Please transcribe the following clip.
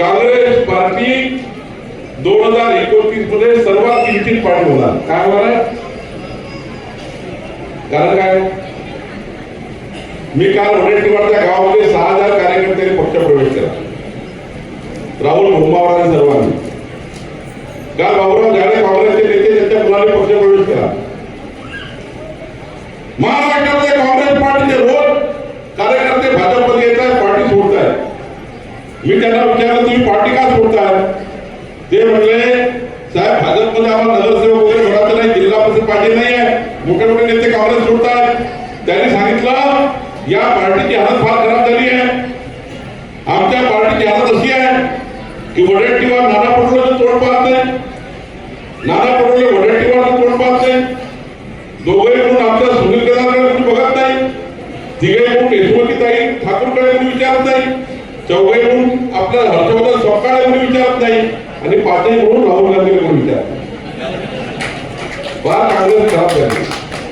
Congress party 2029 मध्ये सर्वात किंचित पार्टी होणार. काय होणार? कारण काय? मी काल वडेट्टीवारच्या गावामध्ये 6000 कार्यकर्त्यांनी पक्ष प्रवेश केला. राहुल भोंबावर आणि सर्वांनी. काल बाबूराव झाडे काँग्रेसचे नेते त्यांच्या मुलाने पक्ष प्रवेश केला. महाराष्ट्रामध्ये काँग्रेस पार्टीचे रोज कार्यकर्ते भाजपमध्ये येत आहेत, पार्टी सोडत आहेत. मी त्यांना विचारलं तुम्ही पार्टी का सोडताय? ते म्हणले साहेब भाजपमध्ये आम्हाला नगरसेवक वगैरे भरायचं नाही, जिल्हा परिषद पाहिजे नाही आहे, मोठे मोठे नेते काँग्रेस सोडतात. त्यांनी सांगितलं या पार्टीची हालत फार खराब झाली आहे. आमच्या पार्टीची हालत अशी आहे की वडेट्टीवार नाना पटोलेचं तोंड पाहत नाही, नाना पटोले वडेट्टीवारचं तोंड पाहत नाही, दोघे म्हणून आमच्या सुनील केदारकडे कोणी बघत नाही, तिघे म्हणून यशवंतीताई ठाकूरकडे कोणी विचारत नाही, चौघे म्हणून आपल्या हर्षवर्धन सोपकाळे कोणी विचारत नाही आणि पाचही म्हणून राहुल गांधीकडे कोणी विचारत नाही. फार काँग्रेस खराब झाली.